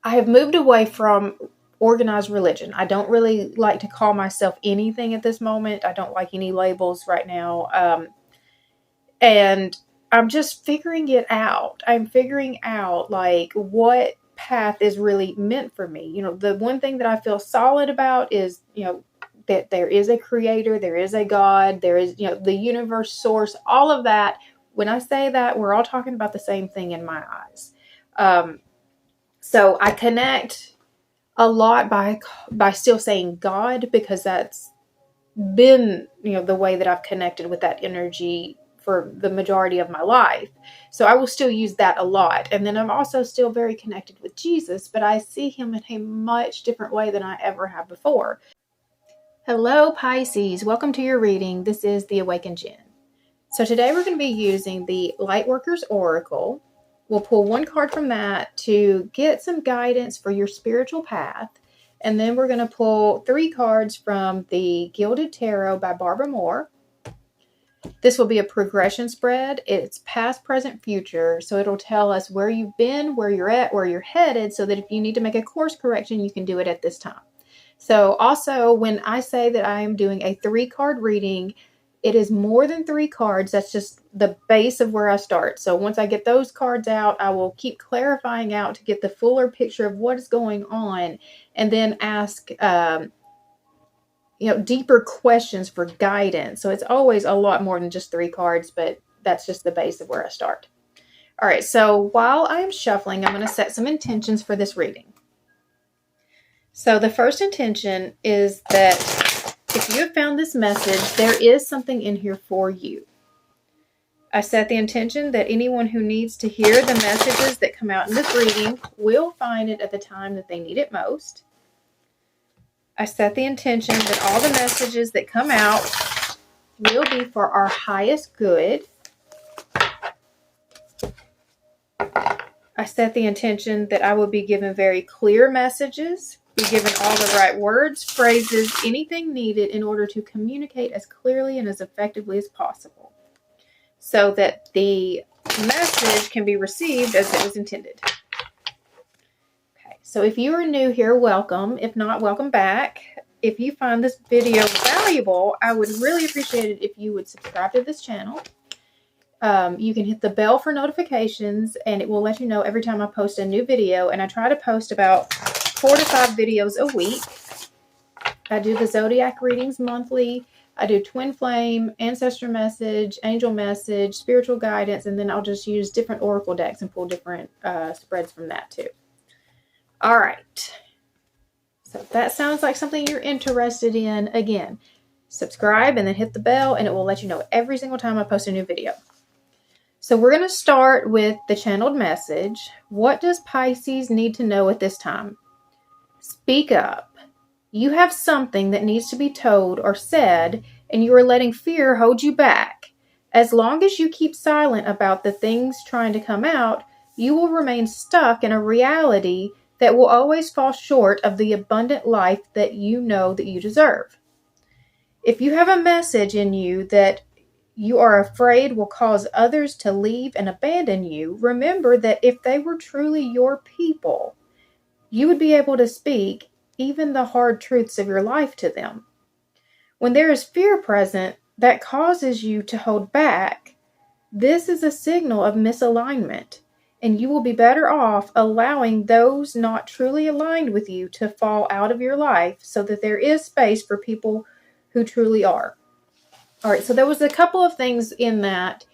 I have moved away from organized religion. I don't really like to call myself anything at this moment. I don't like any labels right now. And I'm just figuring it out. I'm figuring out like what path is really meant for me. The one thing that I feel solid about is, that there is a creator, there is a God, there is, the universe, source, all of that. When I say that, we're all talking about the same thing in my eyes. So I connect a lot by still saying God, because that's been, the way that I've connected with that energy for the majority of my life. So I will still use that a lot. And then I'm also still very connected with Jesus, but I see him in a much different way than I ever have before. Hello, Pisces. Welcome to your reading. This is the Awakened Jen. So today we're going to be using the Lightworkers Oracle. We'll pull one card from that to get some guidance for your spiritual path. And then we're going to pull 3 cards from the Gilded Tarot by Barbara Moore. This will be a progression spread. It's past, present, future. So it'll tell us where you've been, where you're at, where you're headed, so that if you need to make a course correction, you can do it at this time. So also, when I say that I am doing a 3-card reading, it is more than 3 cards. That's just the base of where I start. So once I get those cards out, I will keep clarifying out to get the fuller picture of what is going on, and then ask deeper questions for guidance. So it's always a lot more than just 3 cards, but that's just the base of where I start. All right, so while I am shuffling, I'm going to set some intentions for this reading. So the first intention is that if you have found this message, there is something in here for you. I set the intention that anyone who needs to hear the messages that come out in this reading will find it at the time that they need it most. I set the intention that all the messages that come out will be for our highest good. I set the intention that I will be given very clear messages, be given all the right words, phrases, anything needed in order to communicate as clearly and as effectively as possible, so that the message can be received as it was intended. So if you are new here, welcome. If not, welcome back. If you find this video valuable, I would really appreciate it if you would subscribe to this channel. You can hit the bell for notifications, and it will let you know every time I post a new video. And I try to post about 4 to 5 videos a week. I do the zodiac readings monthly. I do twin flame, ancestor message, angel message, spiritual guidance, and then I'll just use different oracle decks and pull different spreads from that too. All right, so if that sounds like something you're interested in, again, subscribe and then hit the bell, and it will let you know every single time I post a new video. So we're going to start with the channeled message. What does Pisces need to know at this time? Speak up. You have something that needs to be told or said, and you are letting fear hold you back. As long as you keep silent about the things trying to come out, you will remain stuck in a reality that will always fall short of the abundant life that you know that you deserve. If you have a message in you that you are afraid will cause others to leave and abandon you, remember that if they were truly your people, you would be able to speak even the hard truths of your life to them. When there is fear present that causes you to hold back, this is a signal of misalignment, and you will be better off allowing those not truly aligned with you to fall out of your life so that there is space for people who truly are. All right, so there was a couple of things in that.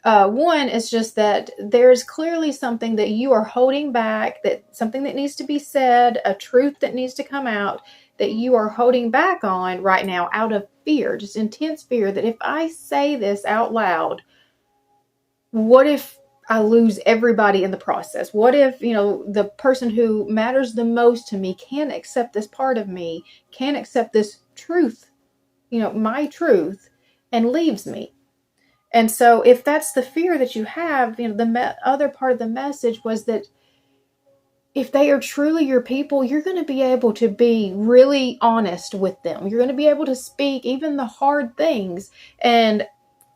One is just that there's clearly something that you are holding back, that something that needs to be said, a truth that needs to come out, that you are holding back on right now out of fear, just intense fear that if I say this out loud, what if I lose everybody in the process? What if, the person who matters the most to me can't accept this part of me, can't accept this truth, my truth, and leaves me? And so if that's the fear that you have, the other part of the message was that if they are truly your people, you're going to be able to be really honest with them. You're going to be able to speak even the hard things and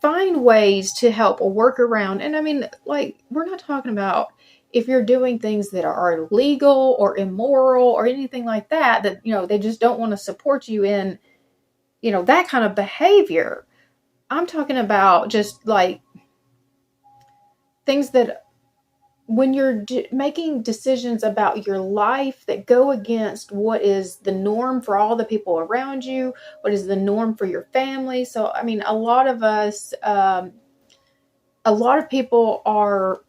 find ways to help work around. And I mean, we're not talking about if you're doing things that are illegal or immoral or anything like that, that, you know, they just don't want to support you in, you know, that kind of behavior. I'm talking about just like things that when you're making decisions about your life that go against what is the norm for all the people around you, what is the norm for your family. So, I mean, a lot of us, a lot of people are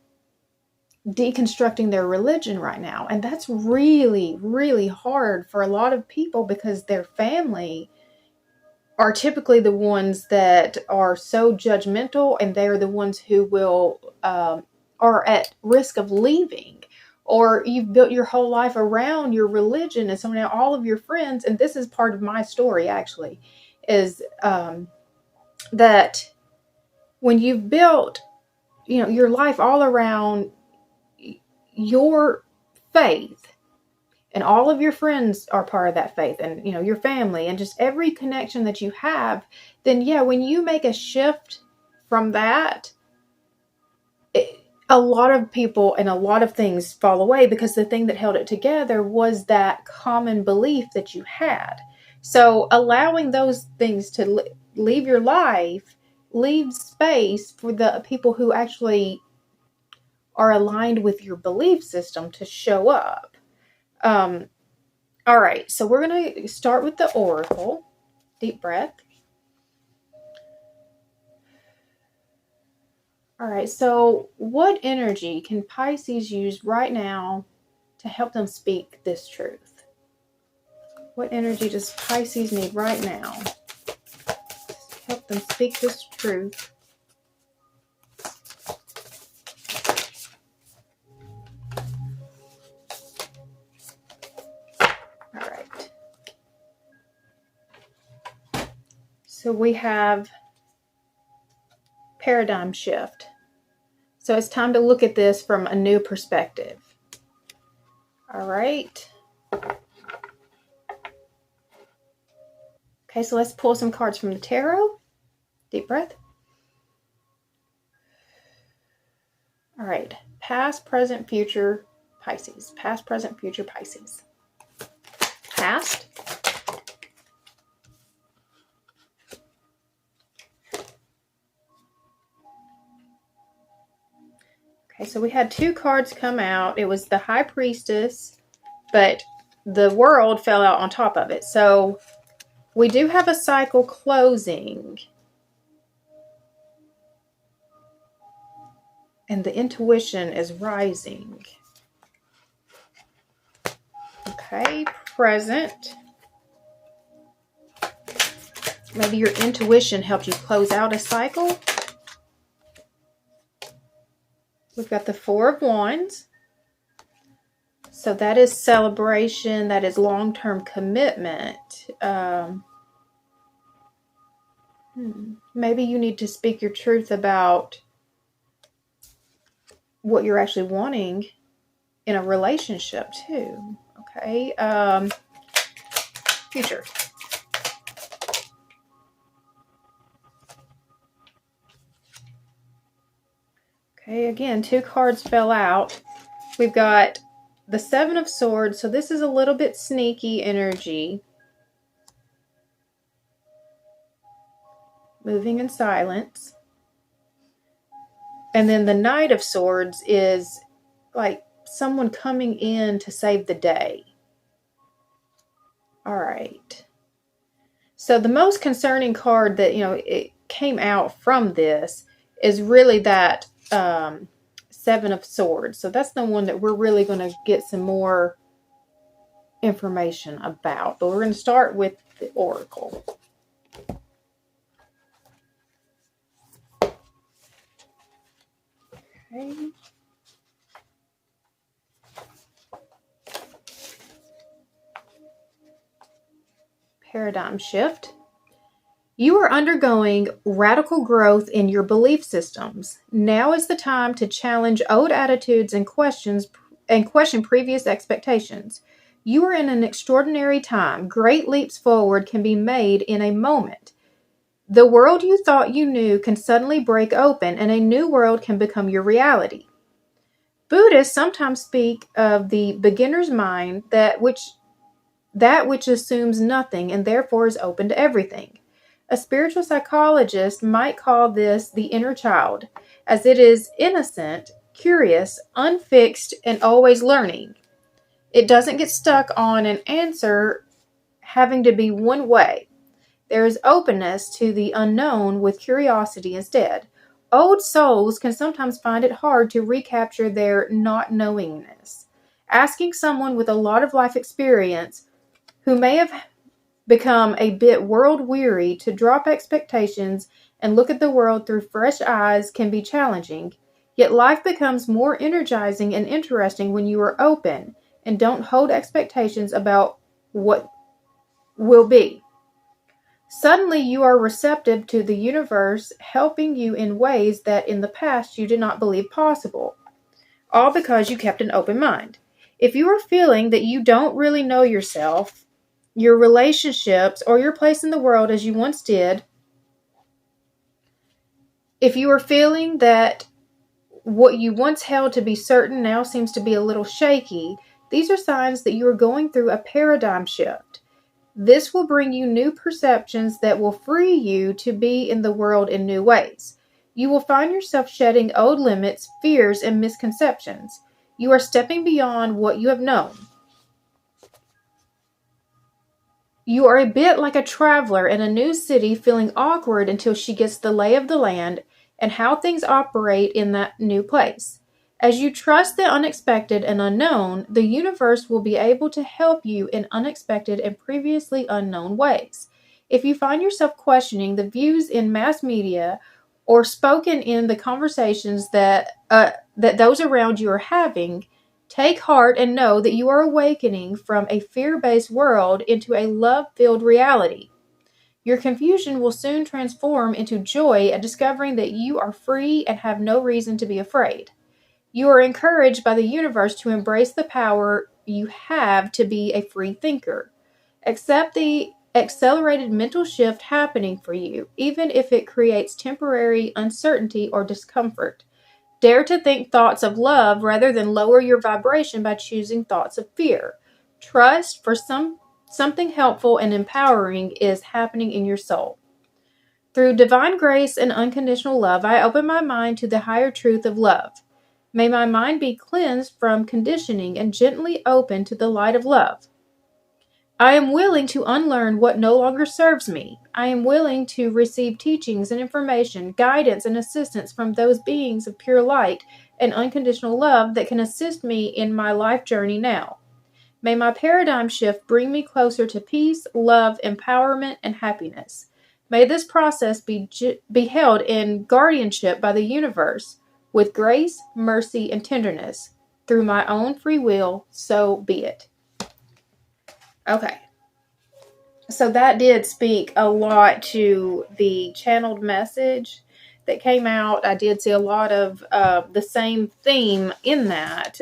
deconstructing their religion right now. And that's really, really hard for a lot of people because their family are typically the ones that are so judgmental, and they're the ones who will, are at risk of leaving, or you've built your whole life around your religion. And so now all of your friends, and this is part of my story actually, is that when you've built, you know, your life all around your faith, and all of your friends are part of that faith, and, you know, your family, and just every connection that you have, then yeah, when you make a shift from that, a lot of people and a lot of things fall away, because the thing that held it together was that common belief that you had. So allowing those things to leave your life leaves space for the people who actually are aligned with your belief system to show up. All right, so we're going to start with the oracle. Deep breath. All right, so what energy can Pisces use right now to help them speak this truth? What energy does Pisces need right now to help them speak this truth? All right. So we have paradigm shift. So it's time to look at this from a new perspective. All right. Okay, so let's pull some cards from the tarot. Deep breath. All right. Past, present, future, Pisces. Past, present, future, Pisces. Past. Okay, so we had two cards come out. It was the High Priestess, but the World fell out on top of it. So we do have a cycle closing. And the intuition is rising. Okay, present. Maybe your intuition helped you close out a cycle. We've got the Four of Wands. So that is celebration. That is long-term commitment. Maybe you need to speak your truth about what you're actually wanting in a relationship too. Okay. Future. Okay, again, two cards fell out. We've got the Seven of Swords. So this is a little bit sneaky energy. Moving in silence. And then the Knight of Swords is like someone coming in to save the day. All right. So the most concerning card that, you know, it came out from this is really that Seven of Swords. So that's the one that we're really going to get some more information about. But we're going to start with the oracle. Okay. Paradigm shift. You are undergoing radical growth in your belief systems. Now is the time to challenge old attitudes and question previous expectations. You are in an extraordinary time. Great leaps forward can be made in a moment. The world you thought you knew can suddenly break open, and a new world can become your reality. Buddhists sometimes speak of the beginner's mind, that which assumes nothing and therefore is open to everything. A spiritual psychologist might call this the inner child, as it is innocent, curious, unfixed, and always learning. It doesn't get stuck on an answer having to be one way. There is openness to the unknown with curiosity instead. Old souls can sometimes find it hard to recapture their not knowingness. Asking someone with a lot of life experience who may have become a bit world weary to drop expectations and look at the world through fresh eyes can be challenging. Yet life becomes more energizing and interesting when you are open and don't hold expectations about what will be. Suddenly you are receptive to the universe helping you in ways that in the past you did not believe possible, all because you kept an open mind. If you are feeling that you don't really know yourself, your relationships, or your place in the world as you once did, if you are feeling that what you once held to be certain now seems to be a little shaky, these are signs that you are going through a paradigm shift. This will bring you new perceptions that will free you to be in the world in new ways. You will find yourself shedding old limits, fears, and misconceptions. You are stepping beyond what you have known. You are a bit like a traveler in a new city feeling awkward until she gets the lay of the land and how things operate in that new place. As you trust the unexpected and unknown, the universe will be able to help you in unexpected and previously unknown ways. If you find yourself questioning the views in mass media or spoken in the conversations that those around you are having, take heart and know that you are awakening from a fear-based world into a love-filled reality. Your confusion will soon transform into joy at discovering that you are free and have no reason to be afraid. You are encouraged by the universe to embrace the power you have to be a free thinker. Accept the accelerated mental shift happening for you, even if it creates temporary uncertainty or discomfort. Dare to think thoughts of love rather than lower your vibration by choosing thoughts of fear. Trust for something helpful and empowering is happening in your soul. Through divine grace and unconditional love, I open my mind to the higher truth of love. May my mind be cleansed from conditioning and gently open to the light of love. I am willing to unlearn what no longer serves me. I am willing to receive teachings and information, guidance and assistance from those beings of pure light and unconditional love that can assist me in my life journey now. May my paradigm shift bring me closer to peace, love, empowerment, and happiness. May this process be held in guardianship by the universe with grace, mercy, and tenderness. Through my own free will, so be it. Okay. So that did speak a lot to the channeled message that came out. I did see a lot of the same theme in that.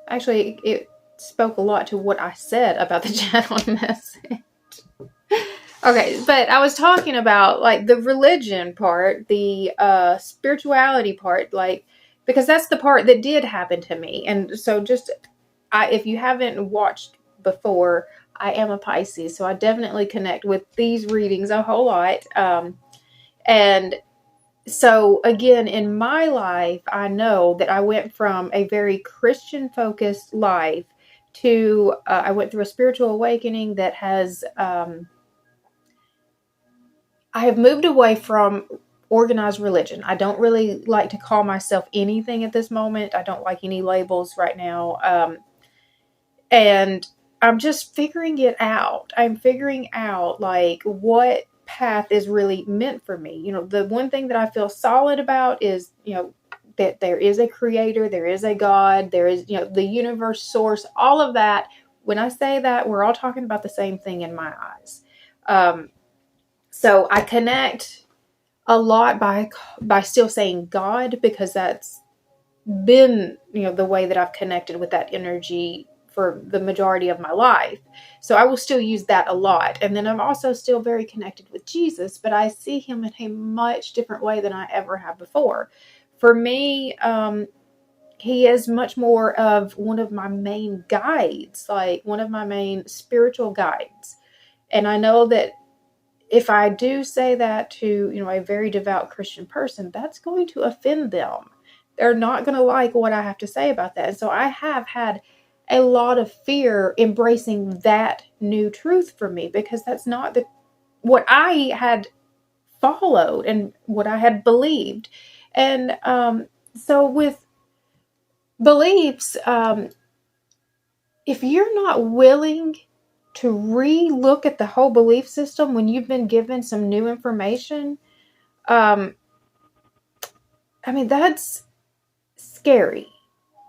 Actually, it spoke a lot to what I said about the channeled message. Okay, but I was talking about like the religion part, the spirituality part, like, because that's the part that did happen to me. And so if you haven't watched before, I am a Pisces, so I definitely connect with these readings a whole lot. And so again, in my life, I know that I went from a very Christian focused life to, I went through a spiritual awakening that has, I have moved away from organized religion. I don't really like to call myself anything at this moment. I don't like any labels right now. And I'm just figuring it out. I'm figuring out like what path is really meant for me. You know, the one thing that I feel solid about is, you know, that there is a creator, there is a God, there is, you know, the universe, source, all of that. When I say that, we're all talking about the same thing in my eyes. So I connect a lot by still saying God, because that's been, you know, the way that I've connected with that energy for the majority of my life. So I will still use that a lot. And then I'm also still very connected with Jesus, but I see him in a much different way than I ever have before. For me, he is much more of one of my main guides, like one of my main spiritual guides. And I know that if I do say that to, a very devout Christian person, that's going to offend them. They're not going to like what I have to say about that. And so I have had a lot of fear embracing that new truth for me, because that's not what I had followed and what I had believed. And so with beliefs, if you're not willing to re-look at the whole belief system when you've been given some new information, that's scary.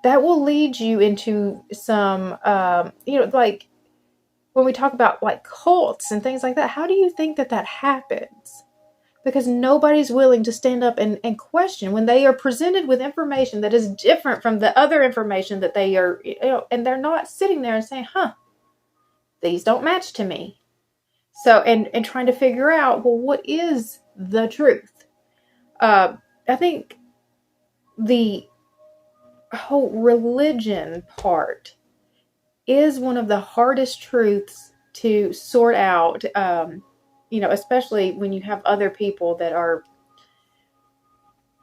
That will lead you into some, like when we talk about like cults and things like that, how do you think that happens? Because nobody's willing to stand up and question when they are presented with information that is different from the other information that they are, and they're not sitting there and saying, these don't match to me. So, and trying to figure out, well, what is the truth? I think the whole religion part is one of the hardest truths to sort out, especially when you have other people that are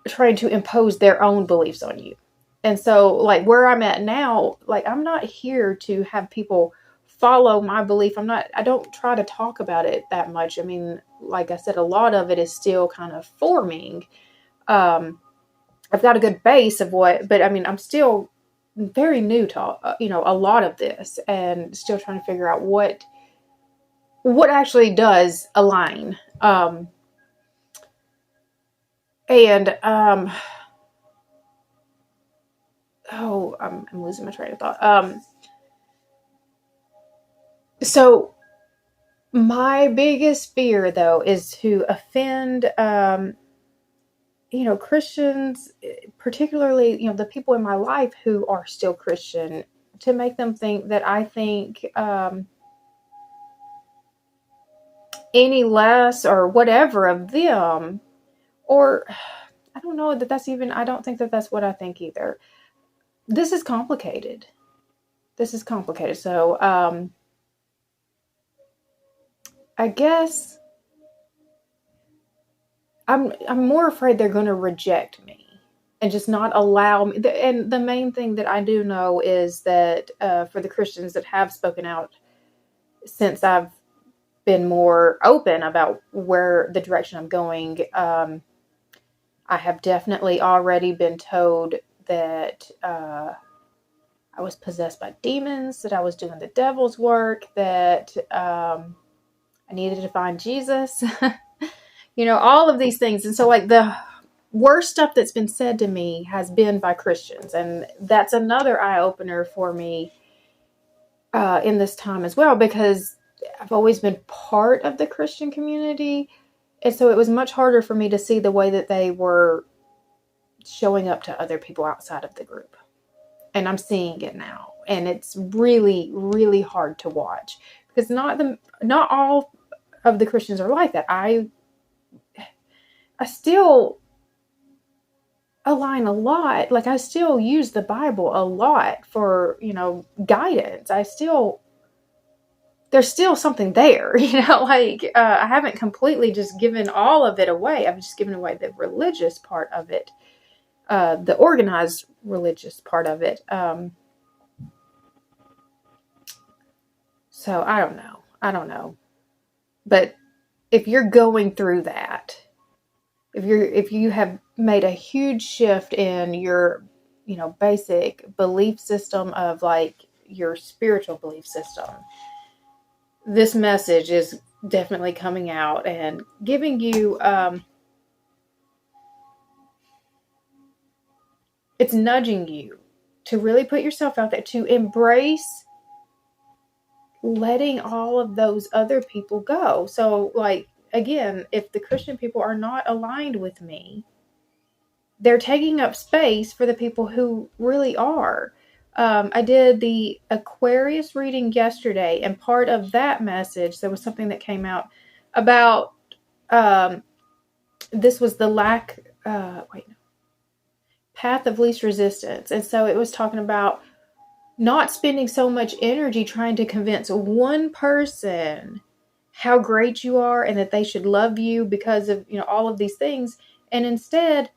trying to impose their own beliefs on you. And so, like, where I'm at now, like, I'm not here to have people follow my belief. I don't try to talk about it that much. I mean, like I said, a lot of it is still kind of forming. I've got a good base of but I'm still very new to, a lot of this, and still trying to figure out what actually does align. I'm losing my train of thought. So my biggest fear, though, is to offend, Christians, particularly, the people in my life who are still Christian, to make them think that I think any less or whatever of them, or I don't know that that's even, I don't think that that's what I think either. This is complicated. So, I guess I'm more afraid they're going to reject me and just not allow me. And the main thing that I do know is that for the Christians that have spoken out since I've been more open about where the direction I'm going, I have definitely already been told that I was possessed by demons, that I was doing the devil's work, that I needed to find Jesus, all of these things. And so, like, the worst stuff that's been said to me has been by Christians. And that's another eye-opener for me in this time as well, because I've always been part of the Christian community. And so it was much harder for me to see the way that they were showing up to other people outside of the group. And I'm seeing it now. And it's really, really hard to watch, because not all of the Christians are like that. I still align a lot. Like, I still use the Bible a lot for, guidance. There's still something there, I haven't completely just given all of it away. I've just given away the religious part of it, the organized religious part of it. So I don't know. But if you're going through that, if you have made a huge shift in your, basic belief system of, like, your spiritual belief system, this message is definitely coming out and giving you, it's nudging you to really put yourself out there, to embrace letting all of those other people go. So, like, again, if the Christian people are not aligned with me, they're taking up space for the people who really are. I did the Aquarius reading yesterday, and part of that message, there was something that came out about, this was the path of least resistance. And so it was talking about not spending so much energy trying to convince one person how great you are and that they should love you because of, all of these things. And instead,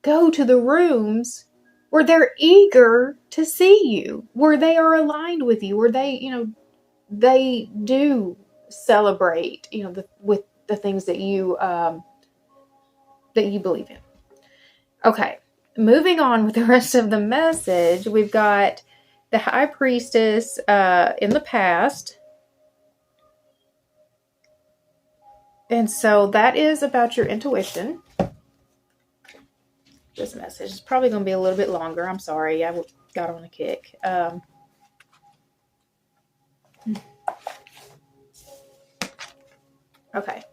go to the rooms where they're eager to see you, where they are aligned with you, where they do celebrate, with the things that you believe in. Okay, moving on with the rest of the message, we've got the High Priestess in the past. And so that is about your intuition. This message is probably going to be a little bit longer. I'm sorry. I got on a kick. Okay.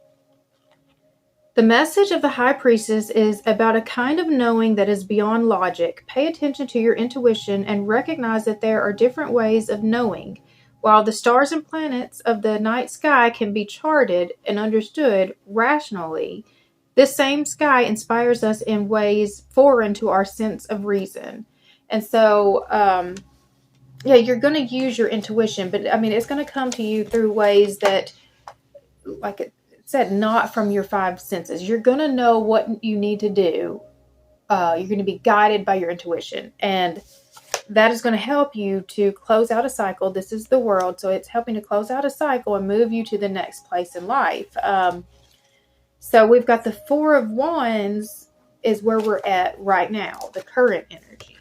The message of the High Priestess is about a kind of knowing that is beyond logic. Pay attention to your intuition and recognize that there are different ways of knowing. While the stars and planets of the night sky can be charted and understood rationally, this same sky inspires us in ways foreign to our sense of reason. And so, you're going to use your intuition, but it's going to come to you through ways that, like it said, not from your five senses. You're going to know what you need to do. You're going to be guided by your intuition, and that is going to help you to close out a cycle. This is the world, so it's helping to close out a cycle and move you to the next place in life. So we've got the Four of Wands is where we're at right now, the current energy.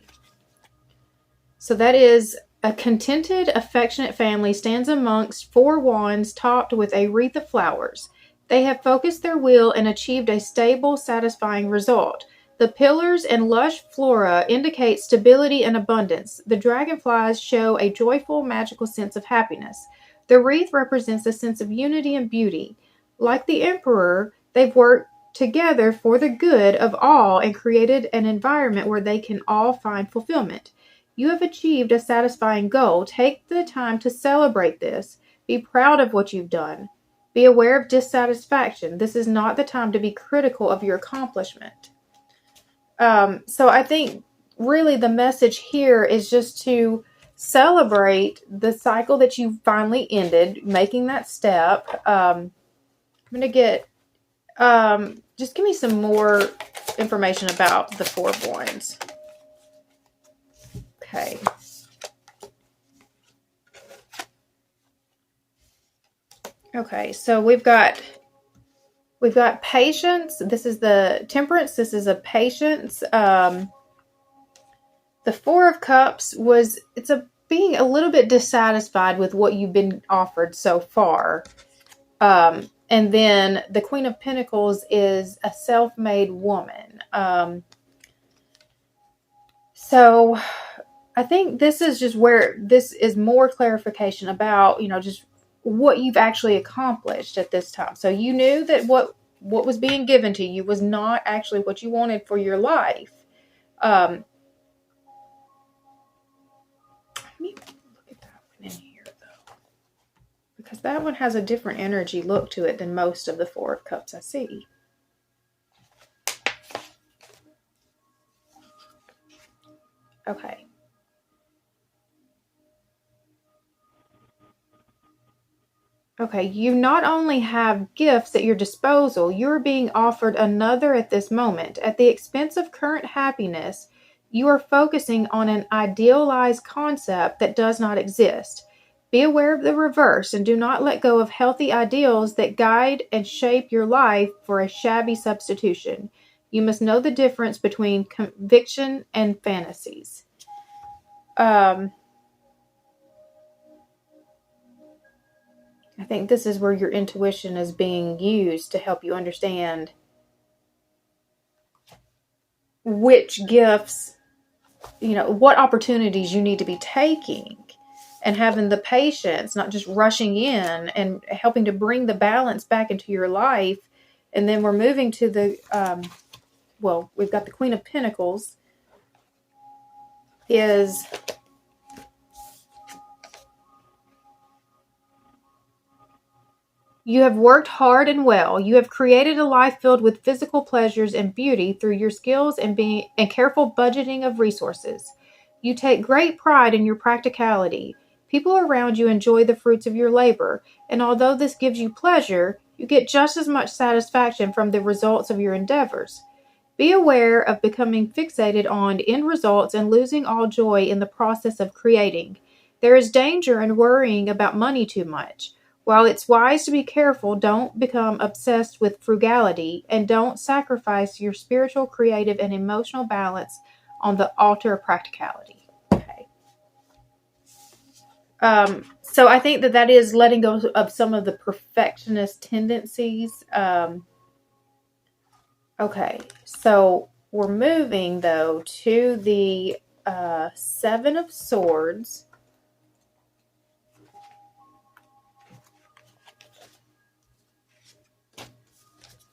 So that is a contented, affectionate family stands amongst four wands topped with a wreath of flowers. They have focused their will and achieved a stable, satisfying result. The pillars and lush flora indicate stability and abundance. The dragonflies show a joyful, magical sense of happiness. The wreath represents a sense of unity and beauty. Like the emperor, they've worked together for the good of all and created an environment where they can all find fulfillment. You have achieved a satisfying goal. Take the time to celebrate this. Be proud of what you've done. Be aware of dissatisfaction. This is not the time to be critical of your accomplishment. So I think really the message here is just to celebrate the cycle that you finally ended, making that step. I'm going to get, just give me some more information about the Four of Wands. Okay. Okay, so we've got patience. This is the Temperance. This is a patience. The Four of Cups it's being a little bit dissatisfied with what you've been offered so far. And then the Queen of Pentacles is a self-made woman. So I think this is just where this is more clarification about, just what you've actually accomplished at this time. So you knew that what was being given to you was not actually what you wanted for your life. Let me look at that one in here, though, because that one has a different energy look to it than most of the Four of Cups I see. Okay. Okay, you not only have gifts at your disposal, you're being offered another at this moment. At the expense of current happiness, you are focusing on an idealized concept that does not exist. Be aware of the reverse and do not let go of healthy ideals that guide and shape your life for a shabby substitution. You must know the difference between conviction and fantasies. I think this is where your intuition is being used to help you understand which gifts, what opportunities you need to be taking, and having the patience, not just rushing in, and helping to bring the balance back into your life. And then we're moving to the, we've got the Queen of Pentacles is You have worked hard and well. You have created a life filled with physical pleasures and beauty through your skills and careful budgeting of resources. You take great pride in your practicality. People around you enjoy the fruits of your labor, and although this gives you pleasure, you get just as much satisfaction from the results of your endeavors. Be aware of becoming fixated on end results and losing all joy in the process of creating. There is danger in worrying about money too much. While it's wise to be careful, don't become obsessed with frugality and don't sacrifice your spiritual, creative, and emotional balance on the altar of practicality. Okay. So I think that is letting go of some of the perfectionist tendencies. Okay, so we're moving, though, to the Seven of Swords.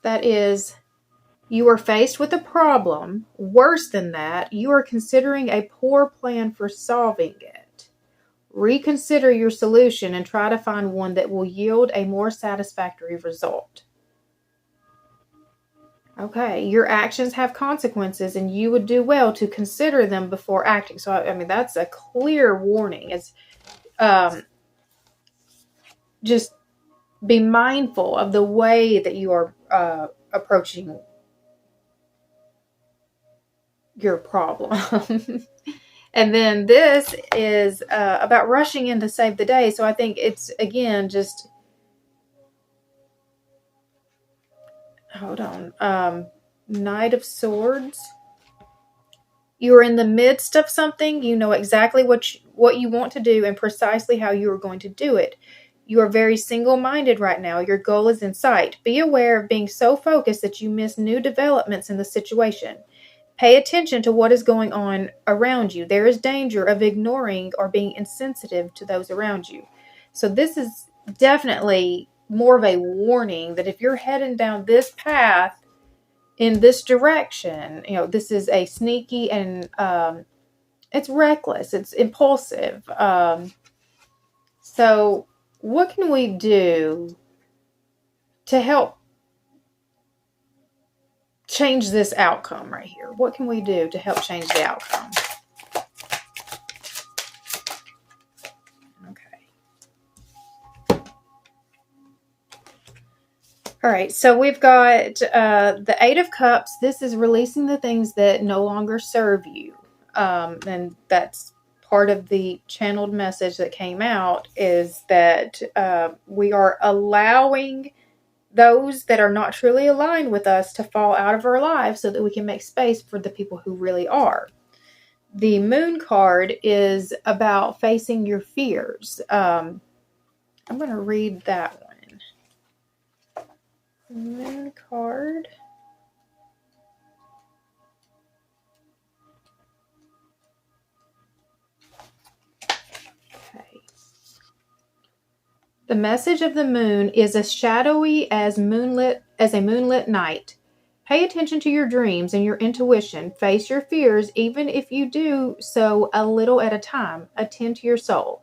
That is, you are faced with a problem. Worse than that, you are considering a poor plan for solving it. Reconsider your solution and try to find one that will yield a more satisfactory result. Okay, your actions have consequences and you would do well to consider them before acting. So, I mean, that's a clear warning. It's just be mindful of the way that you are approaching your problem. And then this is about rushing in to save the day. So I think it's, again, just... Hold on. Knight of Swords. You are in the midst of something. You know exactly what you want to do and precisely how you are going to do it. You are very single-minded right now. Your goal is in sight. Be aware of being so focused that you miss new developments in the situation. Pay attention to what is going on around you. There is danger of ignoring or being insensitive to those around you. So this is definitely more of a warning that if you're heading down this path in this direction, this is a sneaky and it's reckless, it's impulsive. So what can we do to help change this outcome right here? What can we do to help change the outcome? All right, so we've got the Eight of Cups. This is releasing the things that no longer serve you. And that's part of the channeled message that came out, is that we are allowing those that are not truly aligned with us to fall out of our lives so that we can make space for the people who really are. The Moon card is about facing your fears. I'm going to read that one. Moon card. Okay. The message of the moon is as shadowy as a moonlit night. Pay attention to your dreams and your intuition. Face your fears, even if you do so a little at a time. Attend to your soul.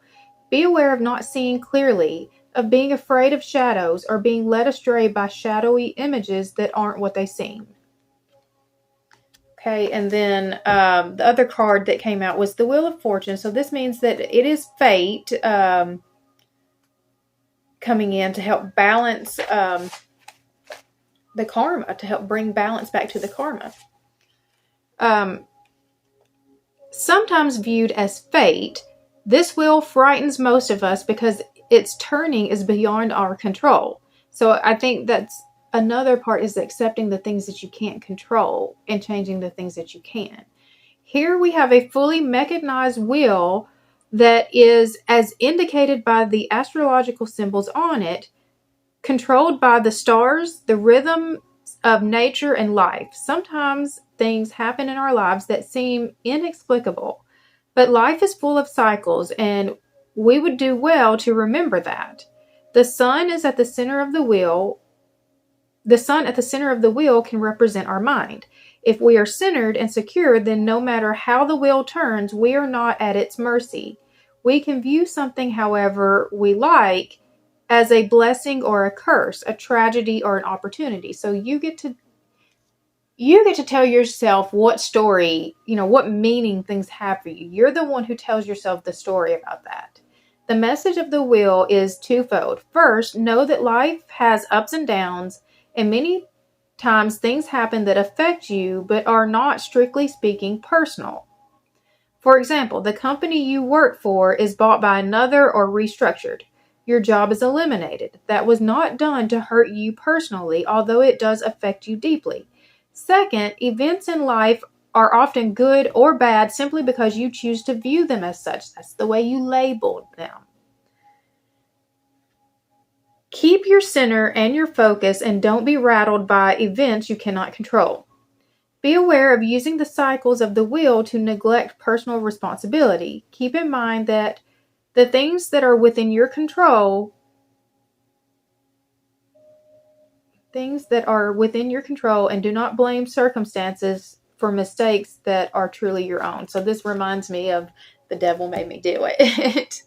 Be aware of not seeing clearly, of being afraid of shadows, or being led astray by shadowy images that aren't what they seem. Okay, and then the other card that came out was the Wheel of Fortune. So this means that it is fate coming in to help balance the karma, to help bring balance back to the karma. Sometimes viewed as fate, this wheel frightens most of us because its turning is beyond our control. So I think that's another part, is accepting the things that you can't control and changing the things that you can. Here we have a fully mechanized wheel that is, as indicated by the astrological symbols on it, controlled by the stars, the rhythm of nature and life. Sometimes things happen in our lives that seem inexplicable, but life is full of cycles, and we would do well to remember that. The sun is at the center of the wheel. The sun at the center of the wheel can represent our mind. If we are centered and secure, then no matter how the wheel turns, we are not at its mercy. We can view something however we like, as a blessing or a curse, a tragedy or an opportunity. So you get to tell yourself what story, what meaning things have for you. You're the one who tells yourself the story about that. The message of the wheel is twofold. First, know that life has ups and downs, and many times things happen that affect you but are not, strictly speaking, personal. For example, the company you work for is bought by another or restructured. Your job is eliminated. That was not done to hurt you personally, although it does affect you deeply. Second, events in life are often good or bad simply because you choose to view them as such. That's the way you labeled them. Keep your center and your focus, and don't be rattled by events you cannot control. Be aware of using the cycles of the wheel to neglect personal responsibility. Keep in mind that the things that are within your control, and do not blame circumstances for mistakes that are truly your own. So this reminds me of the devil made me do it.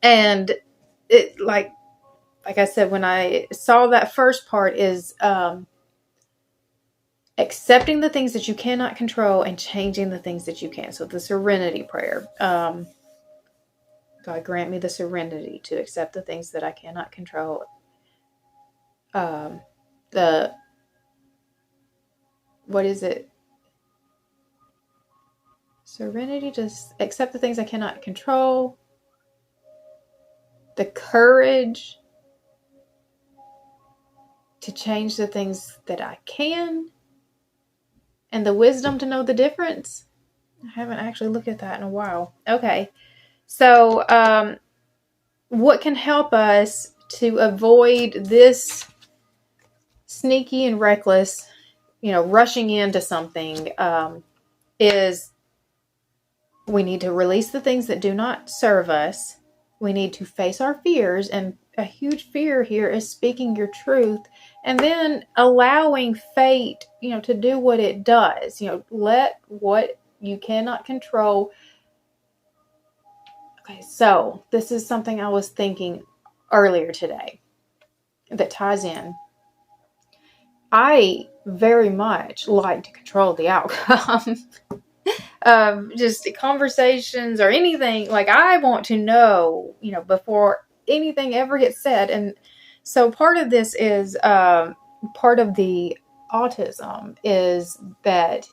And it, like I said, when I saw that first part is accepting the things that you cannot control and changing the things that you can. So the serenity prayer. God, grant me the serenity to accept the things that I cannot control. What is it? Serenity to accept the things I cannot control. The courage to change the things that I can. And the wisdom to know the difference. I haven't actually looked at that in a while. Okay. So, what can help us to avoid this sneaky and reckless, rushing into something, is we need to release the things that do not serve us. We need to face our fears, and a huge fear here is speaking your truth, and then allowing fate, to do what it does. Let what you cannot control. Okay, so this is something I was thinking earlier today that ties in. I very much like to control the outcome of just conversations or anything. Like, I want to know, before anything ever gets said. And so part of this is, part of the autism is that,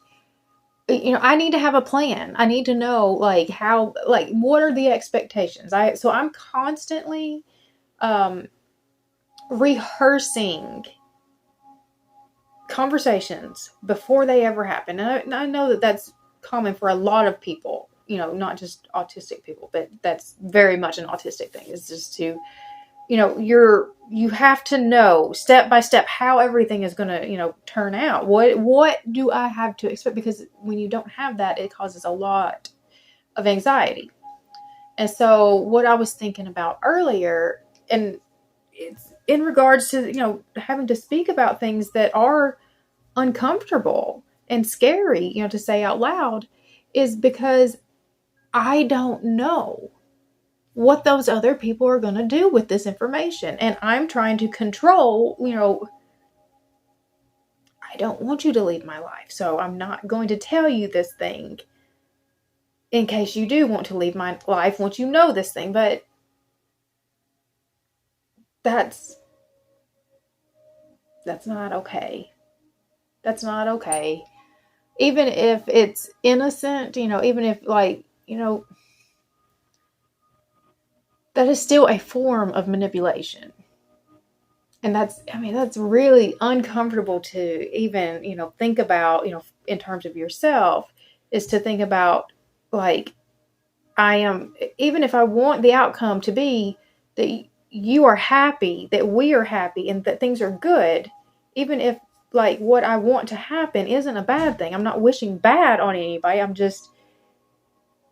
I need to have a plan. I need to know, what are the expectations? So I'm constantly rehearsing conversations before they ever happen. And I know that that's common for a lot of people, not just autistic people, but that's very much an autistic thing. It's just to, you have to know step by step how everything is going to, turn out. What do I have to expect? Because when you don't have that, it causes a lot of anxiety. And so what I was thinking about earlier, and it's in regards to, having to speak about things that are uncomfortable and scary, to say out loud, is because I don't know what those other people are going to do with this information. And I'm trying to control, I don't want you to leave my life, so I'm not going to tell you this thing in case you do want to leave my life once you know this thing. But that's not okay. That's not okay. Even if it's innocent, even if that is still a form of manipulation. And that's really uncomfortable to even, think about, in terms of yourself, is to think about, even if I want the outcome to be that you are happy, that we are happy, and that things are good, even if what I want to happen isn't a bad thing. I'm not wishing bad on anybody. I'm just,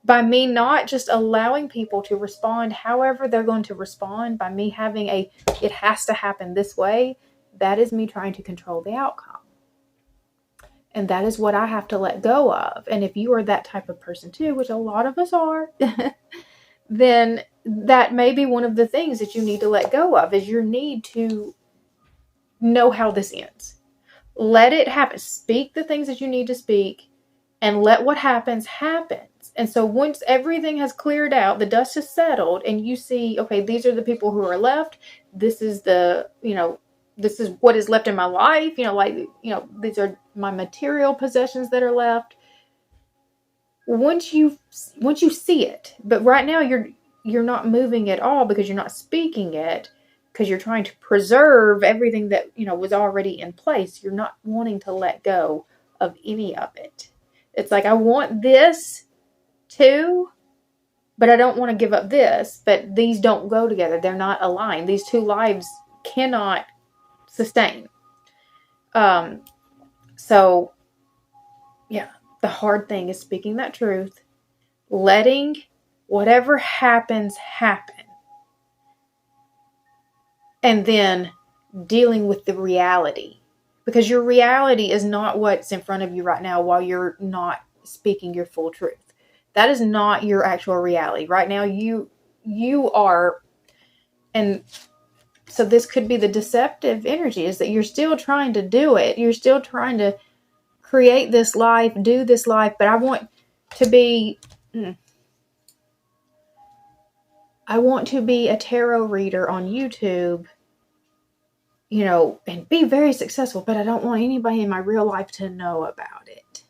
by me not just allowing people to respond however they're going to respond, by me having it has to happen this way, that is me trying to control the outcome. And that is what I have to let go of. And if you are that type of person too, which a lot of us are, then that may be one of the things that you need to let go of, is your need to know how this ends. Let it happen. Speak the things that you need to speak, and let what happens. And so once everything has cleared out, the dust has settled, and you see, okay, these are the people who are left. This is this is what is left in my life. These are my material possessions that are left. Once you see it, but right now you're not moving at all because you're not speaking it, because you're trying to preserve everything that, was already in place. You're not wanting to let go of any of it. It's like, I want this too, but I don't want to give up this. But these don't go together. They're not aligned. These two lives cannot sustain. So yeah, the hard thing is speaking that truth, letting whatever happens happen, and then dealing with the reality, because your reality is not what's in front of you right now while you're not speaking your full truth. That is not your actual reality right now. You are, and so this could be the deceptive energy, is that you're still trying to do it. You're still trying to create this life, do this life, but I want to be a tarot reader on YouTube, and be very successful, but I don't want anybody in my real life to know about it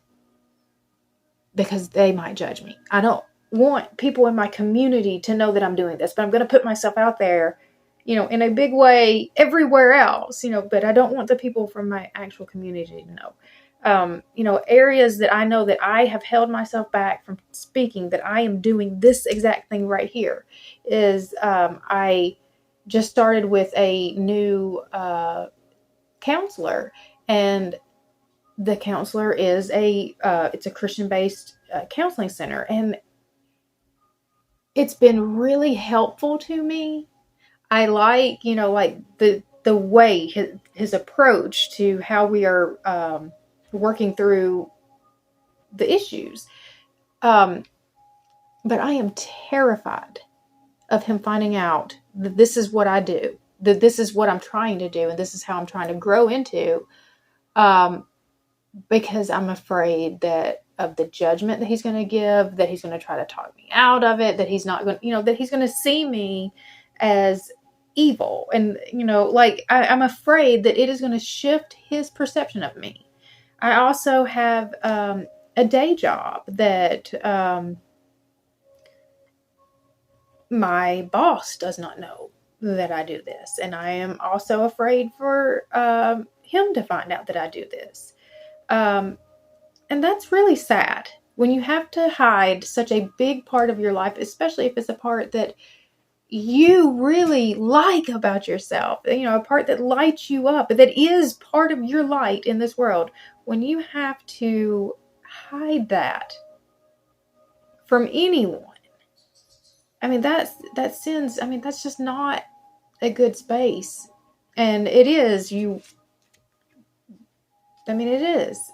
because they might judge me. I don't want people in my community to know that I'm doing this, but I'm going to put myself out there, in a big way everywhere else, but I don't want the people from my actual community to know. Areas that I know that I have held myself back from speaking, that I am doing this exact thing right here, is I just started with a new counselor, and the counselor is it's a Christian-based counseling center, and it's been really helpful to me. I like, the way his approach to how we are working through the issues. But I am terrified of him finding out that this is what I do, that this is what I'm trying to do, and this is how I'm trying to grow into, because I'm afraid of the judgment that he's going to give, that he's going to try to talk me out of it, that he's not going, that he's going to see me as evil. And, I'm afraid that it is going to shift his perception of me. I also have a day job that my boss does not know that I do this. And I am also afraid for him to find out that I do this. And that's really sad when you have to hide such a big part of your life, especially if it's a part that you really like about yourself, a part that lights you up, that is part of your light in this world. When you have to hide that from anyone, that sends, that's just not a good space. And it is,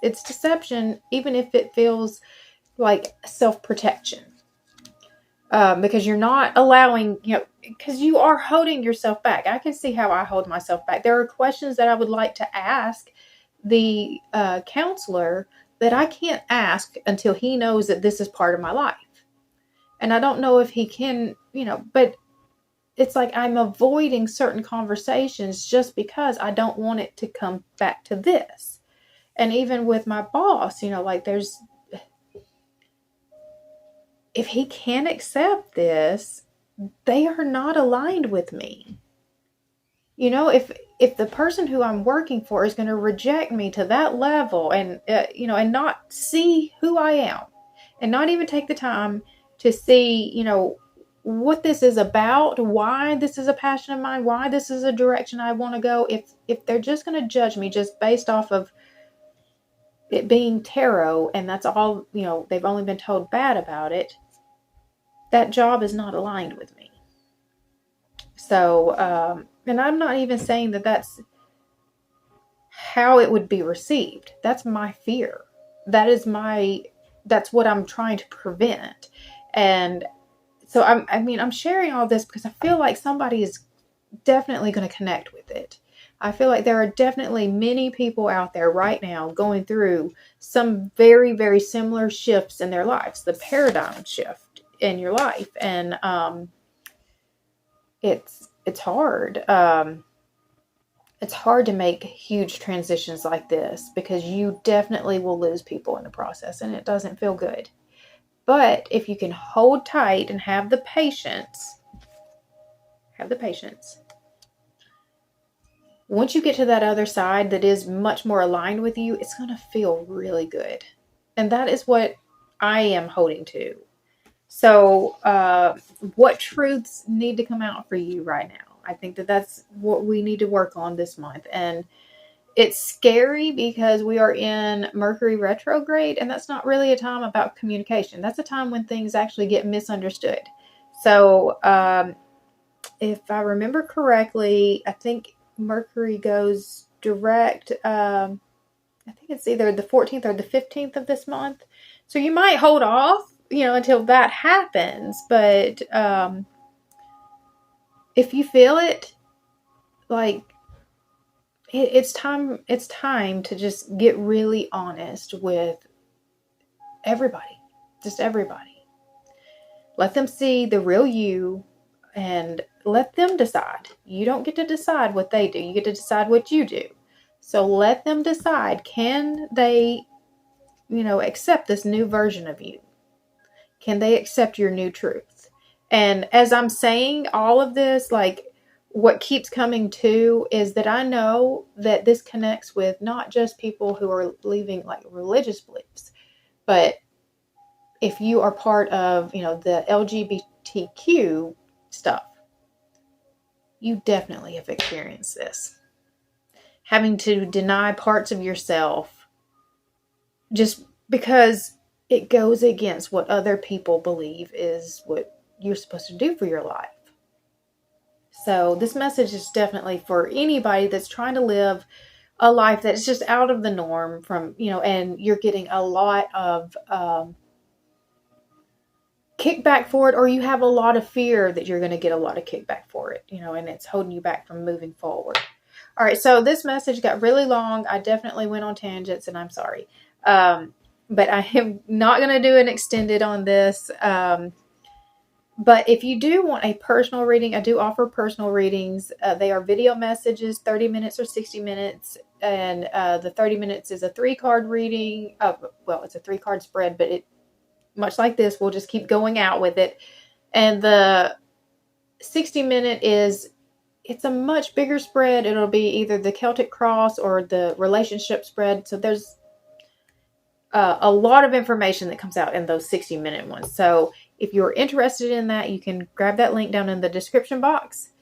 it's deception, even if it feels like self-protection. Because you're not allowing, because you are holding yourself back. I can see how I hold myself back. There are questions that I would like to ask the counselor that I can't ask until he knows that this is part of my life. And I don't know if he can, but it's like I'm avoiding certain conversations just because I don't want it to come back to this. And even with my boss, if he can't accept this, they are not aligned with me. If the person who I'm working for is going to reject me to that level, and and not see who I am, and not even take the time to see, what this is about, why this is a passion of mine, why this is a direction I want to go. If they're just going to judge me just based off of it being tarot, and that's all, they've only been told bad about it, that job is not aligned with me. So, and I'm not even saying that that's how it would be received. That's my fear. That's what I'm trying to prevent. And So I'm sharing all this because I feel like somebody is definitely going to connect with it. I feel like there are definitely many people out there right now going through some very, very similar shifts in their lives, the paradigm shift in your life. And it's hard. It's hard to make huge transitions like this because you definitely will lose people in the process, and it doesn't feel good. But if you can hold tight and have the patience, once you get to that other side that is much more aligned with you, it's going to feel really good. And that is what I am holding to. So what truths need to come out for you right now? I think that that's what we need to work on this month. And it's scary because we are in Mercury retrograde, and that's not really a time about communication. That's a time when things actually get misunderstood. So if I remember correctly, I think Mercury goes direct. I think it's either the 14th or the 15th of this month. So you might hold off, until that happens. But if you feel it, like it's time to just get really honest with everybody, just everybody. Let them see the real you and let them decide. You don't get to decide what they do. You get to decide what you do. So let them decide, can they, accept this new version of you? Can they accept your new truth? And as I'm saying all of this, like, what keeps coming to is that I know that this connects with not just people who are leaving like religious beliefs, but if you are part of, the LGBTQ stuff, you definitely have experienced this. Having to deny parts of yourself just because it goes against what other people believe is what you're supposed to do for your life. So this message is definitely for anybody that's trying to live a life that's just out of the norm from, and you're getting a lot of kickback for it, or you have a lot of fear that you're going to get a lot of kickback for it, and it's holding you back from moving forward. All right, so this message got really long. I definitely went on tangents, and I'm sorry. But I am not going to do an extended on this. But if you do want a personal reading, I do offer personal readings. They are video messages, 30 minutes or 60 minutes. And the 30 minutes is a 3-card reading. Well, it's a 3-card spread, but it, much like this, we'll just keep going out with it. And the 60-minute it's a much bigger spread. It'll be either the Celtic cross or the relationship spread. So there's a lot of information that comes out in those 60-minute ones. So if you're interested in that, you can grab that link down in the description box.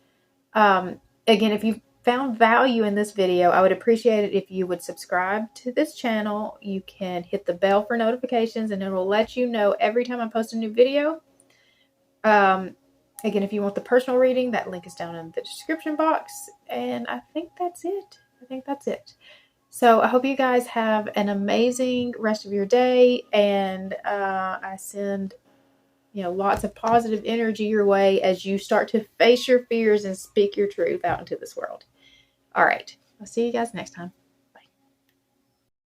Again, if you found value in this video, I would appreciate it if you would subscribe to this channel. You can hit the bell for notifications, and it will let you know every time I post a new video. Again, if you want the personal reading, that link is down in the description box. And I think that's it. So I hope you guys have an amazing rest of your day, and I send lots of positive energy your way as you start to face your fears and speak your truth out into this world. All right, I'll see you guys next time.